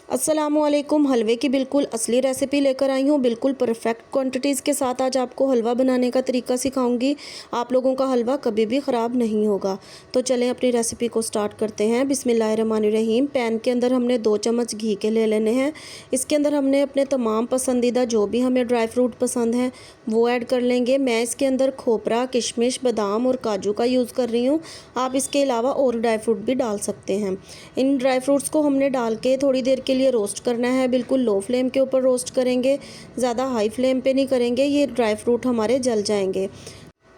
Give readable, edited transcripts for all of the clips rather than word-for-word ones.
अस्सलामुअलैकुम। हलवे की बिल्कुल असली रेसिपी लेकर आई हूँ, बिल्कुल परफेक्ट क्वांटिटीज़ के साथ। आज आपको हलवा बनाने का तरीका सिखाऊंगी। आप लोगों का हलवा कभी भी ख़राब नहीं होगा। तो चलें अपनी रेसिपी को स्टार्ट करते हैं। बिस्मिल्लाहिर्रहमानिर्रहीम। पैन के अंदर हमने 2 चम्मच घी के ले लेने हैं। इसके अंदर हमने अपने तमाम पसंदीदा जो भी हमें ड्राई फ्रूट पसंद हैं वो ऐड कर लेंगे। मैं इसके अंदर खोपरा, किशमिश, बादाम और काजू का यूज़ कर रही हूँ। आप इसके अलावा और ड्राई फ्रूट भी डाल सकते हैं। इन ड्राई फ्रूट्स को हमने डाल के थोड़ी देर के लिए रोस्ट करना है। बिल्कुल लो फ्लेम के ऊपर रोस्ट करेंगे, ज़्यादा हाई फ्लेम पे नहीं करेंगे, ये ड्राई फ्रूट हमारे जल जाएंगे।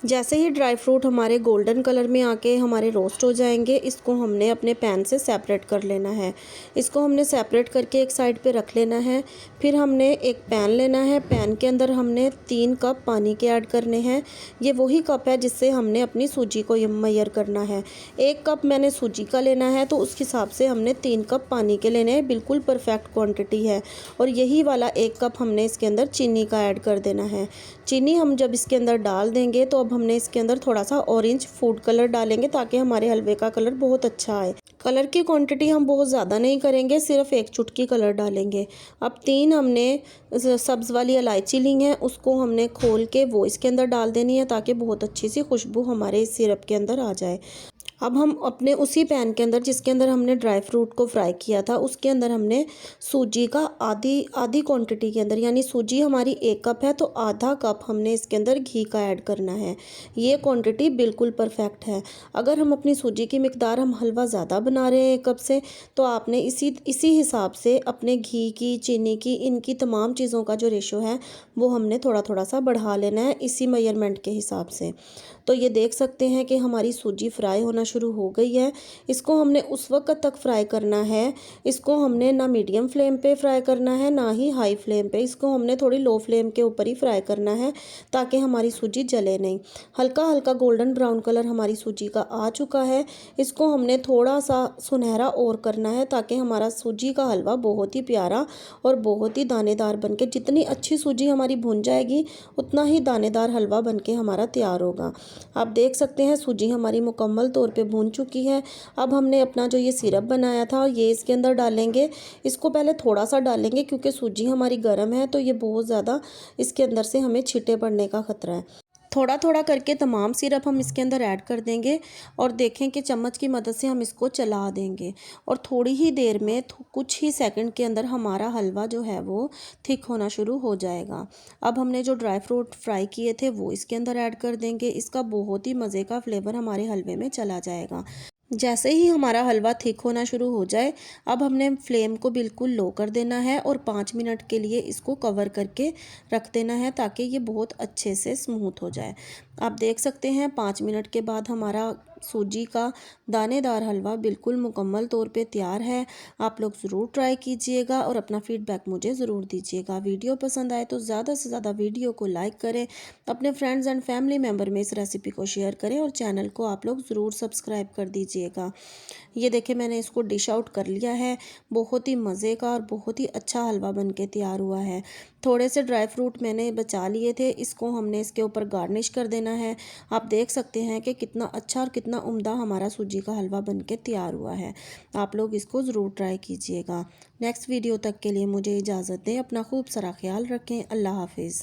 जैसे ही ड्राई फ्रूट हमारे गोल्डन कलर में आके हमारे रोस्ट हो जाएंगे, इसको हमने अपने पैन से सेपरेट कर लेना है। इसको हमने सेपरेट करके एक साइड पे रख लेना है। फिर हमने एक पैन लेना है। पैन के अंदर हमने 3 कप पानी के ऐड करने हैं। ये वही कप है जिससे हमने अपनी सूजी को मेजर करना है। 1 कप मैंने सूजी का लेना है, तो उस हिसाब से हमने 3 कप पानी के लेने हैं। बिल्कुल परफेक्ट क्वान्टिटी है। और यही वाला 1 कप हमने इसके अंदर चीनी का ऐड कर देना है। चीनी हम जब इसके अंदर डाल देंगे तो अब हमने इसके अंदर थोड़ा सा ऑरेंज फूड कलर डालेंगे ताकि हमारे हलवे का कलर बहुत अच्छा आए। कलर की क्वांटिटी हम बहुत ज़्यादा नहीं करेंगे, सिर्फ 1 चुटकी कलर डालेंगे। अब 3 हमने सब्ज़ वाली इलायची ली है, उसको हमने खोल के वो इसके अंदर डाल देनी है ताकि बहुत अच्छी सी खुशबू हमारे इस सिरप के अंदर आ जाए। अब हम अपने उसी पैन के अंदर जिसके अंदर हमने ड्राई फ्रूट को फ्राई किया था, उसके अंदर हमने सूजी का आधी क्वांटिटी के अंदर, यानी सूजी हमारी 1 कप है तो आधा कप हमने इसके अंदर घी का ऐड करना है। ये क्वांटिटी बिल्कुल परफेक्ट है। अगर हम अपनी सूजी की मिकदार, हम हलवा ज़्यादा बना रहे हैं 1 कप से, तो आपने इसी हिसाब से अपने घी की, चीनी की, इनकी तमाम चीज़ों का जो रेशो है वो हमने थोड़ा थोड़ा सा बढ़ा लेना है इसी मेजरमेंट के हिसाब से। तो ये देख सकते हैं कि हमारी सूजी फ्राई होना शुरू हो गई है। इसको हमने उस वक्त तक फ्राई करना है, इसको हमने ना मीडियम फ्लेम पे फ्राई करना है ना ही हाई फ्लेम पे, इसको हमने थोड़ी लो फ्लेम के ऊपर ही फ्राई करना है ताकि हमारी सूजी जले नहीं। हल्का हल्का गोल्डन ब्राउन कलर हमारी सूजी का आ चुका है। इसको हमने थोड़ा सा सुनहरा और करना है ताकि हमारा सूजी का हलवा बहुत ही प्यारा और बहुत ही दानेदार बनके, जितनी अच्छी सूजी हमारी भुन जाएगी उतना ही दानेदार हलवा बनके हमारा तैयार होगा। आप देख सकते हैं सूजी हमारी मुकम्मल तौर पे भून चुकी है। अब हमने अपना जो ये सिरप बनाया था ये इसके अंदर डालेंगे। इसको पहले थोड़ा सा डालेंगे क्योंकि सूजी हमारी गर्म है, तो ये बहुत ज़्यादा इसके अंदर से हमें छींटे पड़ने का खतरा है। थोड़ा थोड़ा करके तमाम सिरप हम इसके अंदर ऐड कर देंगे और देखें कि चम्मच की मदद से हम इसको चला देंगे और थोड़ी ही देर में, कुछ ही सेकंड के अंदर हमारा हलवा जो है वो थिक होना शुरू हो जाएगा। अब हमने जो ड्राई फ्रूट फ्राई किए थे वो इसके अंदर ऐड कर देंगे। इसका बहुत ही मज़े का फ्लेवर हमारे हलवे में चला जाएगा। जैसे ही हमारा हलवा थिक होना शुरू हो जाए, अब हमने फ्लेम को बिल्कुल लो कर देना है और 5 मिनट के लिए इसको कवर करके रख देना है ताकि ये बहुत अच्छे से स्मूथ हो जाए। आप देख सकते हैं 5 मिनट के बाद हमारा सूजी का दानेदार हलवा बिल्कुल मुकम्मल तौर पे तैयार है। आप लोग ज़रूर ट्राई कीजिएगा और अपना फीडबैक मुझे ज़रूर दीजिएगा। वीडियो पसंद आए तो ज़्यादा से ज़्यादा वीडियो को लाइक करें, अपने फ्रेंड्स एंड फैमिली मेम्बर में इस रेसिपी को शेयर करें और चैनल को आप लोग ज़रूर सब्सक्राइब कर दीजिएगा। ये देखिए मैंने इसको डिश आउट कर लिया है। बहुत ही मज़े का और बहुत ही अच्छा हलवा बन के तैयार हुआ है। थोड़े से ड्राई फ्रूट मैंने बचा लिए थे, इसको हमने इसके ऊपर गार्निश कर देना है। आप देख सकते हैं कि कितना अच्छा और कितना उम्दा हमारा सूजी का हलवा बन के तैयार हुआ है। आप लोग इसको ज़रूर ट्राई कीजिएगा। नेक्स्ट वीडियो तक के लिए मुझे इजाज़त दें। अपना खूब सारा ख्याल रखें। अल्लाह हाफिज़।